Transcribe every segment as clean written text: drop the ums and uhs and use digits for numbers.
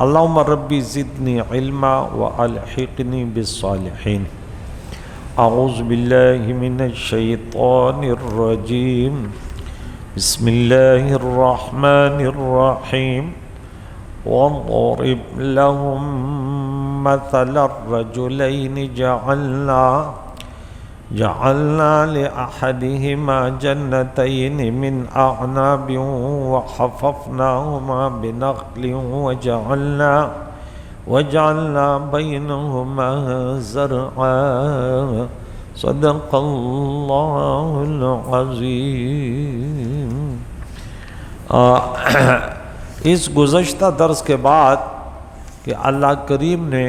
اللہم ربی زدنی علما والحقنی بالصالحین۔ اعوذ باللہ من الشیطان الرجیم، بسم اللہ الرحمن الرحیم۔ وَاضْرِبْ لَهُم مَّثَلَ الرَّجُلَيْنِ جعلنا لأحدهما جنتين من أعناب وحففناهما بنخل وجعلنا بينهما زرعا صدق اللہ العظیم۔ اس گزشتہ درس کے بعد کہ اللہ کریم نے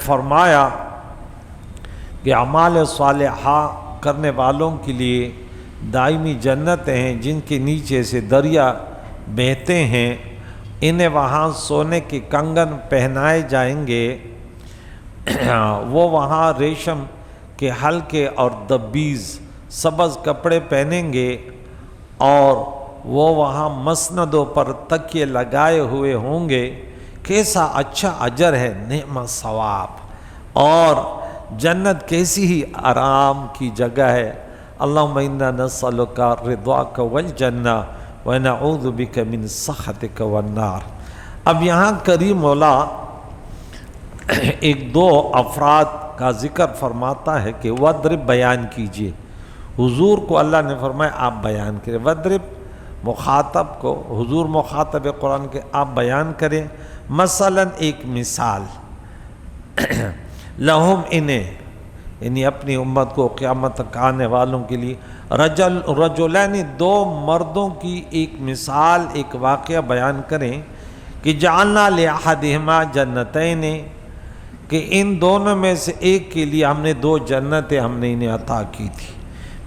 فرمایا کہ اعمال صالحہ کرنے والوں کے لیے دائمی جنتیں ہیں جن کے نیچے سے دریا بہتے ہیں، انہیں وہاں سونے کے کنگن پہنائے جائیں گے، وہ وہاں ریشم کے ہلکے اور دبیز سبز کپڑے پہنیں گے، اور وہ وہاں مسندوں پر تکیے لگائے ہوئے ہوں گے۔ کیسا اچھا اجر ہے، نعم ثواب، اور جنت کیسی ہی آرام کی جگہ ہے۔ اللہم انا نسألک رضاک والجنہ ونعوذ بک من سخطک والنار۔ اب یہاں کریم مولا ایک دو افراد کا ذکر فرماتا ہے کہ وَاضْرِبْ بیان کیجئے۔ حضور کو اللہ نے فرمایا آپ بیان کریں، وَاضْرِبْ مخاطب کو، حضور مخاطب قرآن کے، آپ بیان کریں مثلا ایک مثال، لہم انہیں، یعنی اپنی امت کو، قیامت تک آنے والوں کے لیے، رجلین دو مردوں کی ایک مثال، ایک واقعہ بیان کریں کہ جعلنا لأحدہما جنتین، کہ ان دونوں میں سے ایک کے لیے ہم نے دو جنتیں ہم نے انہیں عطا کی تھی،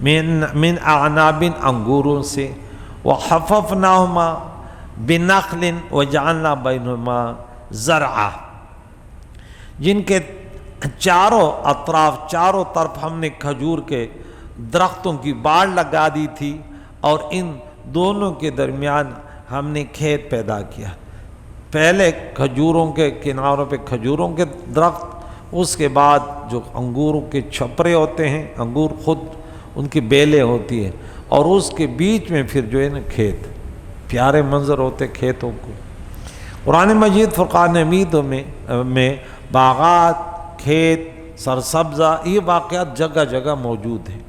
من اعناب انگوروں سے، وحففناہما بنخل وجعلنا بینہما زرعا، جن کے چاروں اطراف، چاروں طرف ہم نے کھجور کے درختوں کی باڑ لگا دی تھی، اور ان دونوں کے درمیان ہم نے کھیت پیدا کیا۔ پہلے کھجوروں کے کناروں پہ کھجوروں کے درخت، اس کے بعد جو انگوروں کے چھپرے ہوتے ہیں، انگور خود ان کی بیلیں ہوتی ہیں، اور اس کے بیچ میں پھر جو ہے نا کھیت، پیارے منظر ہوتے کھیتوں کو۔ قرآن مجید فرقان حمید میں باغات، کھیت، سرسبزہ، یہ واقعات جگہ جگہ موجود ہیں،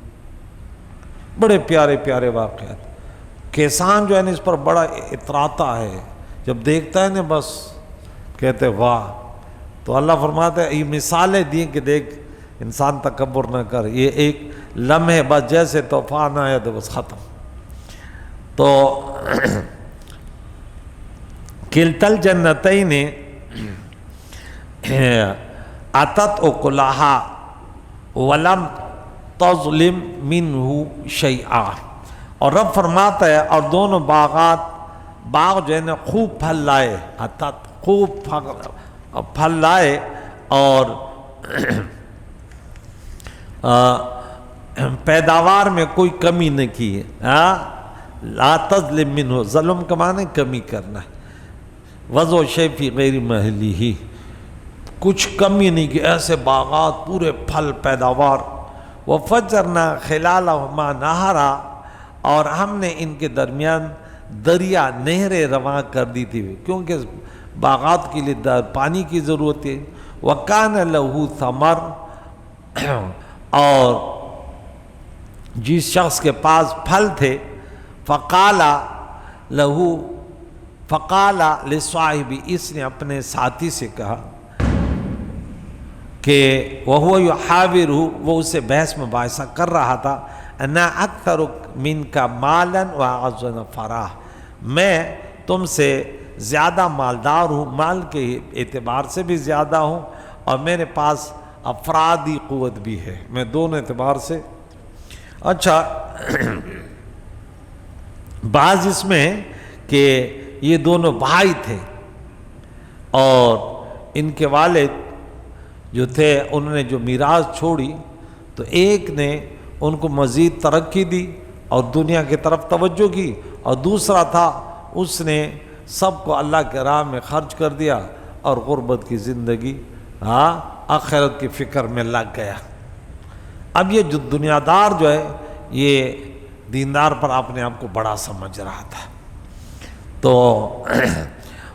بڑے پیارے پیارے واقعات۔ کسان جو ہے نا اس پر بڑا اتراتا ہے، جب دیکھتا ہے نا بس کہتے واہ۔ تو اللہ فرماتا ہے یہ مثالیں دی کہ دیکھ انسان تکبر نہ کر، یہ ایک لمحے بس جیسے طوفان آیا تو بس ختم۔ تو کلتل جنتین اتت اکلہا ولم تظلم منہ شیئا، اور رب فرماتا ہے اور دونوں باغ جو ہے نا خوب پھل لائے، اتت خوب پھل لائے، اور پیداوار میں کوئی کمی نہ کی ہے۔ لا تظلم منہ، ظلم کا معنی کمی کرنا ہے، وضع شیء فی غیر محلہ، کچھ کمی نہیں کی، ایسے باغات پورے پھل پیداوار۔ وفجرنا خلالہما نہرا، اور ہم نے ان کے درمیان دریا، نہریں رواں کر دی تھی، کیونکہ باغات کے لیے پانی کی ضرورت ہے۔ وکان لہ ثمر، اور جس شخص کے پاس پھل تھے، فقال لصاحب، اس نے اپنے ساتھی سے کہا کہ وہو یحاورہ، وہ اسے بحث مباحثہ کر رہا تھا، انا اکثر منک مالا واعز نفرا، میں تم سے زیادہ مالدار ہوں، مال کے اعتبار سے بھی زیادہ ہوں، اور میرے پاس افرادی قوت بھی ہے، میں دونوں اعتبار سے۔ اچھا، بعض اس میں کہ یہ دونوں بھائی تھے، اور ان کے والد جو تھے انہوں نے جو میراث چھوڑی، تو ایک نے ان کو مزید ترقی دی اور دنیا کی طرف توجہ کی، اور دوسرا تھا اس نے سب کو اللہ کے راہ میں خرچ کر دیا اور غربت کی زندگی آخرت کی فکر میں لگ گیا۔ اب یہ جو دنیا دار جو ہے یہ دیندار پر اپنے آپ کو بڑا سمجھ رہا تھا، تو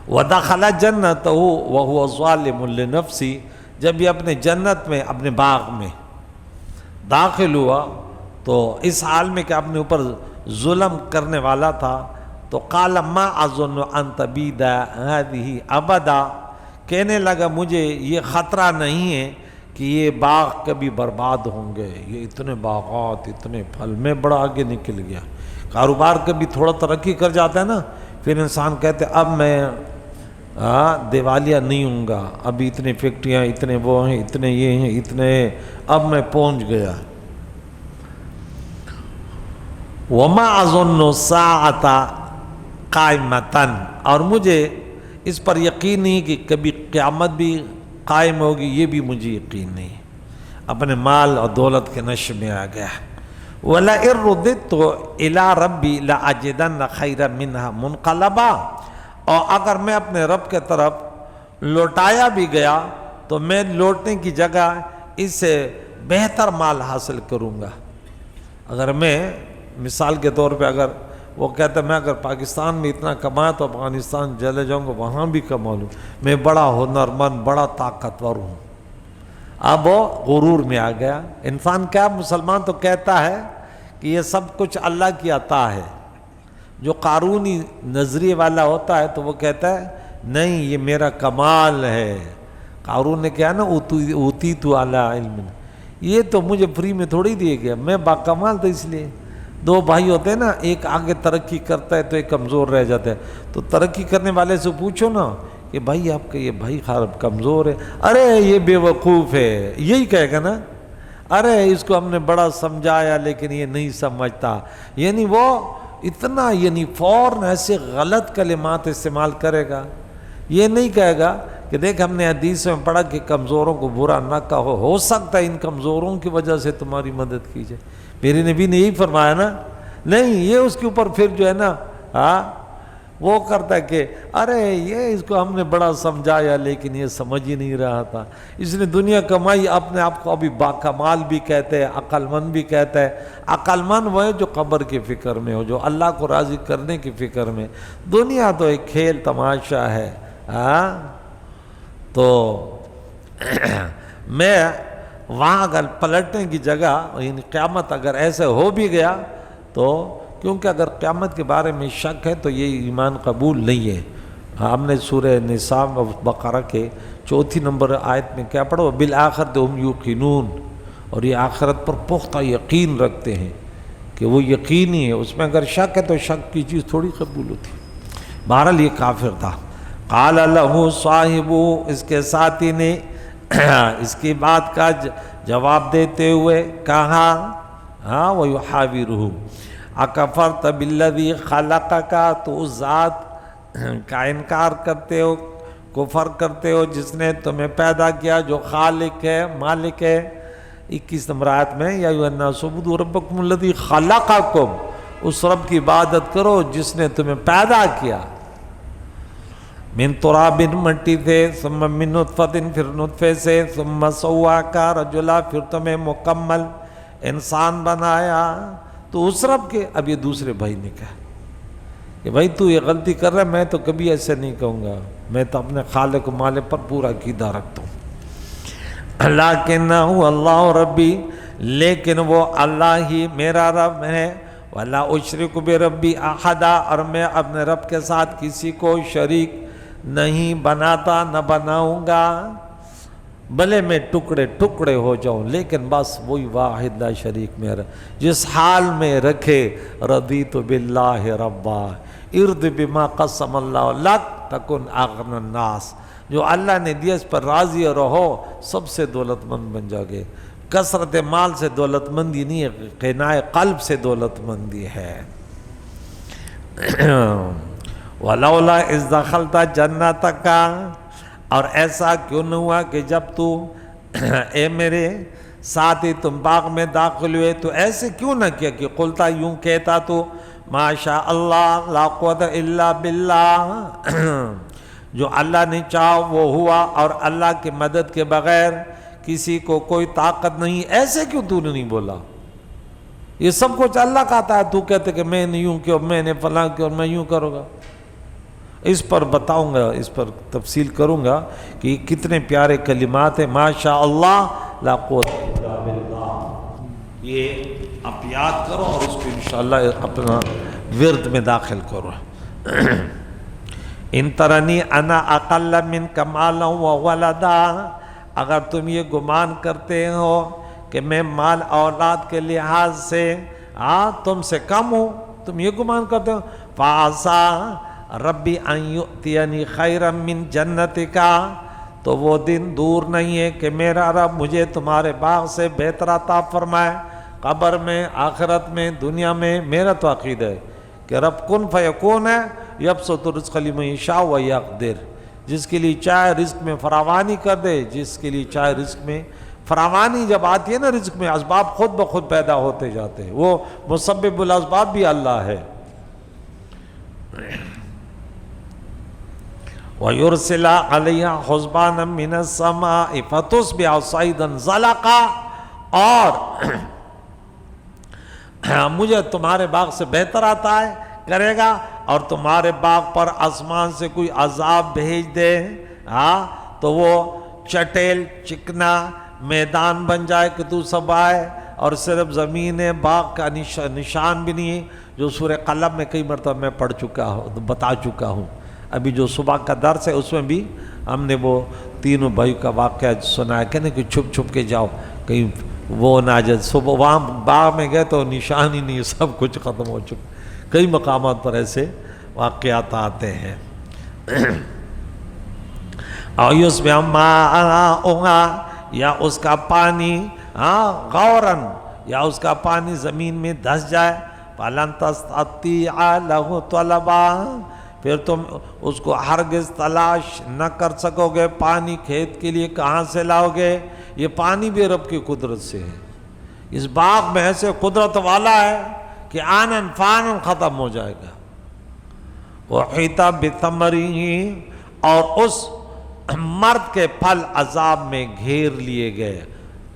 وَدَخَلَ جَنَّتَهُ وَهُوَ ظَالِمٌ لِنَفْسِهِ، جب یہ اپنے جنت میں اپنے باغ میں داخل ہوا تو اس حال میں کہ اپنے اوپر ظلم کرنے والا تھا، تو قَالَ مَا أَظُنُّ أَن تَبِيدَ هَذِهِ أَبَدًا، کہنے لگا مجھے یہ خطرہ نہیں ہے کہ یہ باغ کبھی برباد ہوں گے، یہ اتنے باغات اتنے پھل، میں بڑا آگے نکل گیا۔ کاروبار کبھی تھوڑا ترقی کر جاتا ہے نا، پھر انسان کہتے اب میں دیوالیہ نہیں ہوں گا، ابھی اتنے فیکٹریاں، اتنے وہ ہیں، اتنے یہ ہیں، اتنے، اب میں پہنچ گیا۔ وَمَا أَظُنُّ السَّاعَةَ قَائِمَةً، اور مجھے اس پر یقین نہیں کہ کبھی قیامت بھی قائم ہوگی، یہ بھی مجھے یقین نہیں۔ اپنے مال اور دولت کے نشے میں آ گیا۔ وَلَئِن رُدِدتُّ إِلَىٰ رَبِّي لَأَجِدَنَّ خَيْرًا مِّنْهَا مُنْقَلَبًا، اور اگر میں اپنے رب کے طرف لوٹایا بھی گیا تو میں لوٹنے کی جگہ اس سے بہتر مال حاصل کروں گا۔ اگر میں مثال کے طور پہ اگر وہ کہتا ہے میں اگر پاکستان میں اتنا کمایا تو افغانستان چلے جاؤں گا، وہاں بھی کما لوں، میں بڑا ہنرمند، بڑا طاقتور ہوں۔ اب وہ غرور میں آ گیا۔ انسان کیا مسلمان تو کہتا ہے کہ یہ سب کچھ اللہ کی عطا ہے۔ جو قارونی نظریے والا ہوتا ہے تو وہ کہتا ہے نہیں یہ میرا کمال ہے۔ قارون نے کہا نا اوتیت علی علم، یہ تو مجھے فری میں تھوڑی دیا گیا، میں باکمال تھا۔ اس لیے دو بھائی ہوتے ہیں نا، ایک آگے ترقی کرتا ہے تو ایک کمزور رہ جاتا ہے، تو ترقی کرنے والے سے پوچھو نا کہ بھائی آپ کا یہ بھائی خراب کمزور ہے، ارے یہ بے وقوف ہے، یہی کہے گا نا، ارے اس کو ہم نے بڑا سمجھایا لیکن یہ نہیں سمجھتا، یعنی وہ اتنا یعنی فوراً ایسے غلط کلمات استعمال کرے گا۔ یہ نہیں کہے گا کہ دیکھ ہم نے حدیث میں پڑھا کہ کمزوروں کو برا نہ کہو، ہو سکتا ہے ان کمزوروں کی وجہ سے تمہاری مدد کی جائے، میرے نبی نے یہی فرمایا نا۔ نہیں، یہ اس کے اوپر پھر جو ہے نا وہ کرتا ہے کہ ارے یہ اس کو ہم نے بڑا سمجھایا لیکن یہ سمجھ ہی نہیں رہا تھا، اس نے دنیا کمائی، اپنے آپ کو ابھی باکمال بھی کہتے ہیں، عقل مند بھی کہتا ہے۔ عقل مند وہ ہے جو قبر کی فکر میں ہو، جو اللہ کو راضی کرنے کی فکر میں۔ دنیا تو ایک کھیل تماشا ہے۔ تو میں وہاں اگر پلٹنے کی جگہ یعنی قیامت اگر ایسے ہو بھی گیا تو، کیونکہ اگر قیامت کے بارے میں شک ہے تو یہ ایمان قبول نہیں ہے۔ ہم نے سورہ نساء بقرہ کے 4 نمبر آیت میں کیا پڑھو، بالآخرۃ ھم یوقنون، اور یہ آخرت پر پختہ یقین رکھتے ہیں کہ وہ یقینی ہے، اس میں اگر شک ہے تو شک کی چیز تھوڑی قبول ہوتی۔ بہرحال یہ کافر تھا۔ قال لہ صاحبہ، اس کے ساتھی نے اس کی بات کا جواب دیتے ہوئے کہا، وَيُحَاوِرُهُ اَكَفَرْتَ بِالَّذِي خَلَقَكَ، تو اس ذات کا انکار کرتے ہو، کفر کرتے ہو جس نے تمہیں پیدا کیا، جو خالق ہے، مالک ہے۔ 21 نمبر آیت میں یا ایھا الناس اعبدوا ربکم الذی خلقکم، اس رب کی عبادت کرو جس نے تمہیں پیدا کیا، من تراب، مٹی سے، ثم من نطفۃ، پھر نطفے سے، ثم سواک رجلا، پھر تمہیں مکمل انسان بنایا۔ تو اس رب کے، اب یہ دوسرے بھائی نے کہا کہ بھائی تو یہ غلطی کر رہا ہے، میں تو کبھی ایسے نہیں کہوں گا، میں تو اپنے خالق و مالک پر پورا عقیدہ رکھتا ہوں۔ لیکنہ اللہ ربی، لیکن وہ اللہ ہی میرا رب ہے، ولا اشرک بربی احدا، اور میں اپنے رب کے ساتھ کسی کو شریک نہیں بناتا، نہ بناؤں گا، بھلے میں ٹکڑے ٹکڑے ہو جاؤں لیکن بس وہی واحد لا شریک میرا، جس حال میں رکھے رضیت باللہ ربا، ارض بما قسم اللہ لک تکن اغنى الناس، جو اللہ نے دیا اس پر راضی رہو، سب سے دولت مند بن جاؤ گے۔ کثرت مال سے دولت مندی نہیں ہے، قناع قلب سے دولت مندی ہے۔ وَلَوْلَا إِذْ دَخَلْتَ جَنَّتَكَ، اور ایسا کیوں نہ ہوا کہ جب تو اے میرے ساتھی تم باغ میں داخل ہوئے تو ایسے کیوں نہ کیا کہ قلتا، یوں کہتا تو ماشاء اللہ لا قوت الا باللہ، جو اللہ نے چاہا وہ ہوا، اور اللہ کی مدد کے بغیر کسی کو کوئی طاقت نہیں۔ ایسے کیوں تو نے نہیں بولا؟ یہ سب کچھ اللہ کا آتا ہے، تو کہتے کہ میں نے یوں کیا، میں نے فلاں کیا، میں یوں کروں گا۔ اس پر بتاؤں گا، اس پر تفصیل کروں گا کہ یہ کتنے پیارے کلمات ہیں۔ ماشاء اللہ لا قوت الا باللہ، یہ آپ یاد کرو اور اس کو انشاءاللہ اپنا ورد میں داخل کرو۔ ان ترنی انا اقل منک مالا وولدا، اگر تم یہ گمان کرتے ہو کہ میں مال اولاد کے لحاظ سے تم سے کم ہوں، تم یہ گمان کرتے ہو، فَعَسَىٰ رَبِّ أَن يُؤْتِيَنِي خَيْرًا مِّن جَنَّتِكَ، تو وہ دن دور نہیں ہے کہ میرا رب مجھے تمہارے باغ سے بہتر عطا فرمائے، قبر میں، آخرت میں، دنیا میں۔ میرا تو عقیدہ ہے کہ رب کن فیکون ہے، یبسط الرزق لمن یشاء ویقدر، جس کے لیے چاہے رزق میں فراوانی کر دے، جس کے لیے چاہے رزق میں فراوانی جب آتی ہے نا، رزق میں اسباب خود بخود پیدا ہوتے جاتے ہیں، وہ مسبب الاسباب بھی اللہ ہے۔ وَيُرْسِلَ عَلَيْهَا حُسْبَانًا مِّنَ السَّمَاءِ فَتُصْبِحَ صَعِيدًا زَلَقًا، اور مجھے تمہارے باغ سے بہتر آتا ہے کرے گا، اور تمہارے باغ پر آسمان سے کوئی عذاب بھیج دے تو وہ چٹیل چکنا میدان بن جائے کہ تو سب آئے، اور صرف زمین باغ کا نشان بھی نہیں ہے، جو سورہ قلم میں کئی مرتبہ میں پڑھ چکا ہوں، بتا چکا ہوں۔ ابھی جو صبح کا درس ہے اس میں بھی ہم نے وہ تینوں بھائیوں کا واقعہ سنا ہے کہ نہیں، کہ چھپ چھپ کے جاؤ کہیں وہ نہ جائے۔ صبح وہاں باغ میں گئے تو نشان ہی نہیں، سب کچھ ختم ہو چکا۔ کئی مقامات پر ایسے واقعات آتے ہیں۔ آیوس میں یا اس کا پانی غوراً، یا اس کا پانی زمین میں دھس جائے، فَلَن تَسْتَطِيعَ لَهُ طَلَبًا، پھر تم اس کو ہرگز تلاش نہ کر سکو گے۔ پانی کھیت کے لیے کہاں سے لاؤ گے؟ یہ پانی بھی رب کی قدرت سے ہے۔ اس باغ میں ایسے قدرت والا ہے کہ آنن فانن ختم ہو جائے گا۔ وَحِيطَ بِثَمَرِهِ، اور اس مرد کے پھل عذاب میں گھیر لیے گئے۔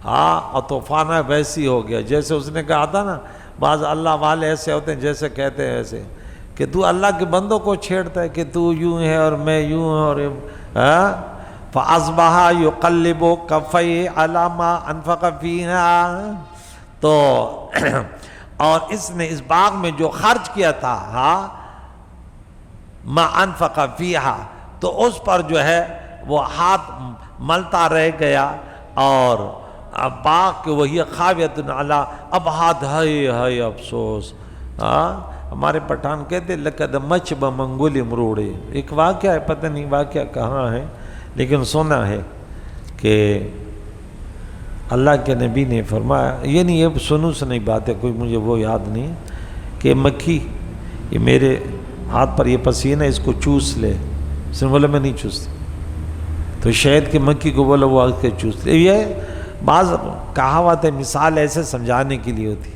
اور طوفانہ ویسی ہو گیا جیسے اس نے کہا تھا نا، بعض اللہ والے ایسے ہوتے ہیں جیسے کہتے ہیں ایسے کہ تو اللہ کے بندوں کو چھیڑتا ہے کہ تو یوں ہے اور میں یوں ہوں، اور فَأَصْبَحَ يُقَلِّبُ كَفَّيْهِ عَلَىٰ مَا أَنفَقَ فِيهَا، تو اور اس نے اس باغ میں جو خرچ کیا تھا مَا أَنفَقَ فِيهَا، تو اس پر جو ہے وہ ہاتھ ملتا رہ گیا، اور باغ کے وہی خاویۃ علی، اب ہاتھ ہائے افسوس۔ ہمارے پٹھان کہتے لقد مچ بمنگل مروڑے، ایک واقعہ ہے، پتہ نہیں واقعہ کہاں ہے، لیکن سنا ہے کہ اللہ کے نبی نے فرمایا، یہ نہیں یہ سنو سنی بات ہے، کوئی مجھے وہ یاد نہیں، کہ مکھی یہ میرے ہاتھ پر یہ پسینہ اس کو چوس لے، اس نے بولا میں نہیں چوستی، تو شہد کی مکھی کو بولا وہ آ کے چوس لے۔ یہ بعض کہاوت ہے، مثال ایسے سمجھانے کے لیے ہوتی،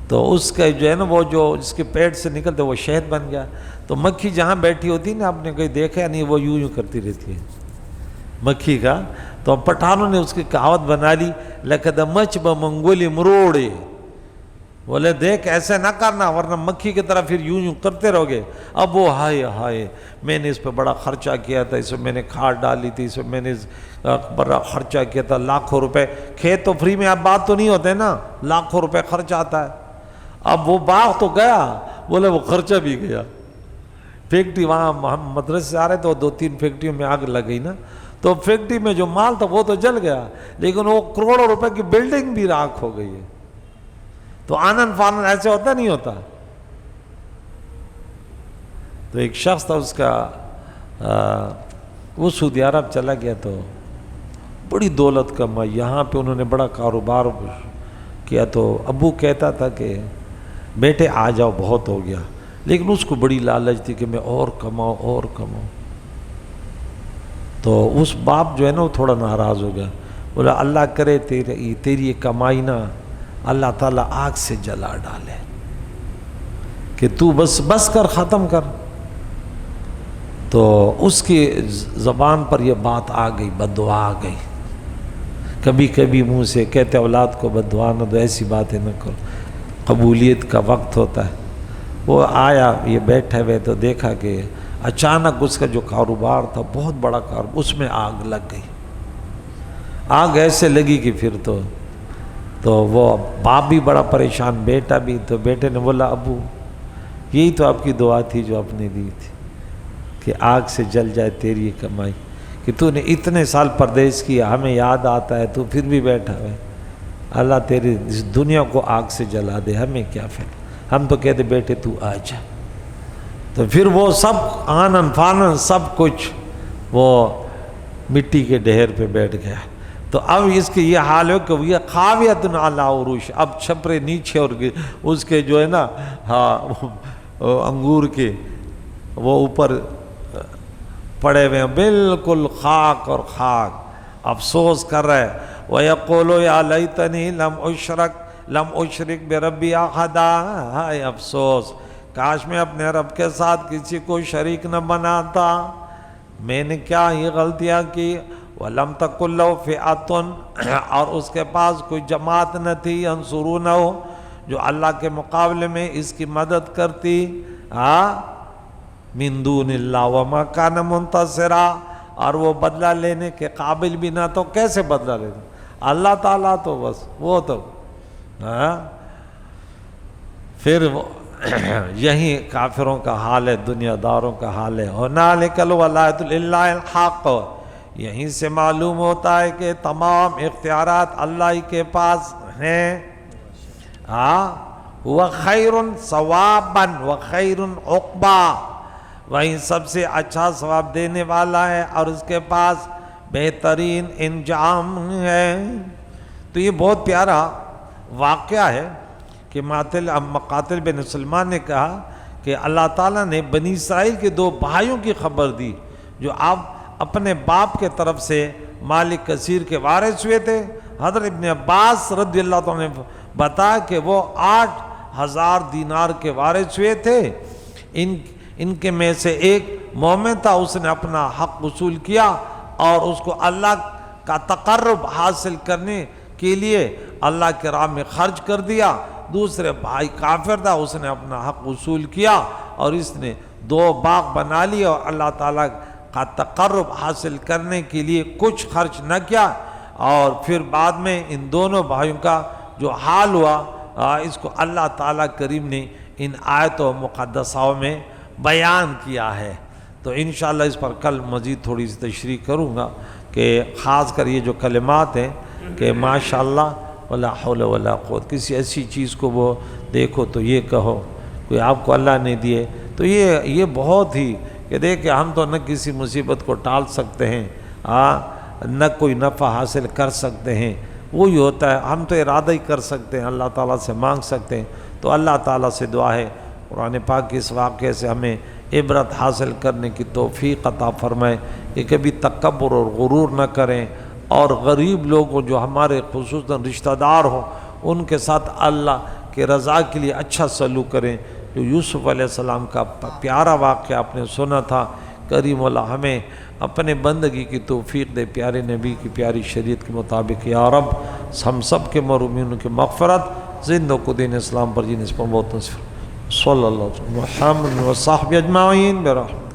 تو اس کا جو ہے نا وہ جو جس کے پیٹ سے نکلتے وہ شہد بن گیا، تو مکھی جہاں بیٹھی ہوتی نا، آپ نے کہیں دیکھا نہیں، وہ یوں کرتی رہتی ہے مکھی کا، تو پٹھانوں نے اس کی کہاوت بنا لی لقد مچ بمنگل مروڑے، بولے دیکھ ایسے نہ کرنا ورنہ مکھی کی طرح پھر یوں کرتے رہو گے۔ اب وہ ہائے میں نے اس پہ بڑا خرچہ کیا تھا، اس میں میں نے کھاد ڈالی تھی، اس میں میں نے بڑا خرچہ کیا تھا، لاکھوں روپے، کھیت تو فری میں اب بات تو نہیں ہوتے نا، لاکھوں روپے خرچ آتا ہے۔ اب وہ باغ تو گیا، بولے وہ خرچہ بھی گیا۔ فیکٹری وہاں ہم مدرسے سے آ رہے تو 2-3 فیکٹریوں میں آگ لگ گئی نا، تو فیکٹری میں جو مال تھا وہ تو جل گیا، لیکن وہ کروڑوں روپے کی بلڈنگ بھی راکھ ہو گئی ہے۔ تو آنن فانن ایسے ہوتا نہیں ہوتا۔ تو ایک شخص تھا، اس کا وہ سعودی عرب چلا گیا، تو بڑی دولت کمائی، یہاں پہ انہوں نے بڑا کاروبار کیا، تو ابو کہتا تھا کہ بیٹے آ جاؤ بہت ہو گیا، لیکن اس کو بڑی لالچ تھی کہ میں اور کماؤں۔ تو اس باپ جو ہے نا وہ تھوڑا ناراض ہو گیا، بولا اللہ کرے تیری یہ کمائی نا اللہ تعالیٰ آگ سے جلا ڈالے، کہ تو بس کر، ختم کر. تو اس کی زبان پر یہ بات آ گئی، بد دعا آ گئی. کبھی کبھی منہ سے کہتے اولاد کو بد دعا نہ دو، ایسی باتیں نہ کرو، قبولیت کا وقت ہوتا ہے. وہ آیا، یہ بیٹھے ہوئے تو دیکھا کہ اچانک اس کا جو کاروبار تھا بہت بڑا کاروبار، اس میں آگ لگ گئی. آگ ایسے لگی کہ پھر تو وہ باپ بھی بڑا پریشان، بیٹا بھی. تو بیٹے نے بولا ابو یہی تو آپ کی دعا تھی جو آپ نے دی تھی کہ آگ سے جل جائے تیری کمائی، کہ تو نے اتنے سال پردیس کیا، ہمیں یاد آتا ہے تو پھر بھی بیٹھا ہے. اللہ تیری اس دنیا کو آگ سے جلا دے، ہمیں کیا فائدہ. ہم تو کہتے بیٹے تو آ جا. تو پھر وہ سب آنن فانن سب کچھ وہ مٹی کے ڈھیر پہ بیٹھ گیا. تو اب اس کے یہ حال ہے کہ یہ خاویۃ علی عروش، اب چھپرے نیچے اور اس کے جو ہے نا انگور کے وہ اوپر پڑے ہوئے ہیں، بالکل خاک اور خاک. افسوس کر رہے. وَيَقُولُ يَا لَيْتَنِي لَمْ أُشْرِكْ بِرَبِّي أَحَدًا. ہائے افسوس، کاش میں اپنے رب کے ساتھ کسی کو شریک نہ بناتا، میں نے کیا یہ غلطیاں کی. وَلَمْ تَكُنْ لَهُ فِئَةٌ، اور اس کے پاس کوئی جماعت نہ تھی، يَنْصُرُونَهُ، جو اللہ کے مقابلے میں اس کی مدد کرتی. مِن دُونِ اللَّهِ وَمَا كَانَ مُنْتَصِرًا، اور وہ بدلہ لینے کے قابل بھی نہ. تو کیسے بدلہ لیتے؟ اللہ تعالیٰ تو بس وہ تو پھر یہی کافروں کا حال ہے، دنیا داروں کا حال ہے. هُنَالِكَ الْوَلَایَةُ لِلَّهِ الْحَقُّ، یہیں سے معلوم ہوتا ہے کہ تمام اختیارات اللہ ہی کے پاس ہیں. وَخَيْرٌ ثَوَابًا وَخَيْرٌ عُقْبًا، وہیں سب سے اچھا ثواب دینے والا ہے اور اس کے پاس بہترین انجام ہے. تو یہ بہت پیارا واقعہ ہے کہ مقاتل بن سلمان نے کہا کہ اللہ تعالیٰ نے بنی اسرائیل کے دو بھائیوں کی خبر دی جو آپ اپنے باپ کے طرف سے مالک کثیر کے وارث ہوئے تھے. حضرت ابن عباس رضی اللہ عنہ نے بتایا کہ وہ 8,000 دینار کے وارث ہوئے تھے. ان کے میں سے ایک مومن تھا، اس نے اپنا حق وصول کیا اور اس کو اللہ کا تقرب حاصل کرنے کے لیے اللہ کے راہ میں خرچ کر دیا. دوسرے بھائی کافر تھا، اس نے اپنا حق وصول کیا اور اس نے 2 باغ بنا لیے اور اللہ تعالیٰ کا تقرب حاصل کرنے کے لیے کچھ خرچ نہ کیا. اور پھر بعد میں ان دونوں بھائیوں کا جو حال ہوا اس کو اللہ تعالیٰ کریم نے ان آیتوں مقدسوں میں بیان کیا ہے. تو انشاءاللہ اس پر کل مزید تھوڑی سی تشریح کروں گا کہ خاص کر یہ جو کلمات ہیں کہ ماشاءاللہ ولا حول ولا قوت، کسی ایسی چیز کو وہ دیکھو تو یہ کہو کوئی آپ کو اللہ نے دیے تو یہ بہت ہی کہ دیکھیں ہم تو نہ کسی مصیبت کو ٹال سکتے ہیں نہ کوئی نفع حاصل کر سکتے ہیں. وہی ہوتا ہے، ہم تو ارادہ ہی کر سکتے ہیں، اللہ تعالیٰ سے مانگ سکتے ہیں. تو اللہ تعالیٰ سے دعا ہے قرآن پاک کے اس واقعے سے ہمیں عبرت حاصل کرنے کی توفیق عطا فرمائے کہ کبھی تکبر اور غرور نہ کریں، اور غریب لوگوں جو ہمارے خصوصاً رشتہ دار ہوں ان کے ساتھ اللہ کے رضا کے لیے اچھا سلوک کریں. جو یوسف علیہ السلام کا پیارا واقعہ آپ نے سنا تھا، کریم اللہ ہمیں اپنے بندگی کی توفیق دے پیارے نبی کی پیاری شریعت کے مطابق. یا رب ہم سب کے مرحومین کی مغفرت، زندوں کو دین اسلام پر جن اس پر بہت نصف صلی اللہ علیہ وسلم محمد و صحبہ اجمعین برحمتہ.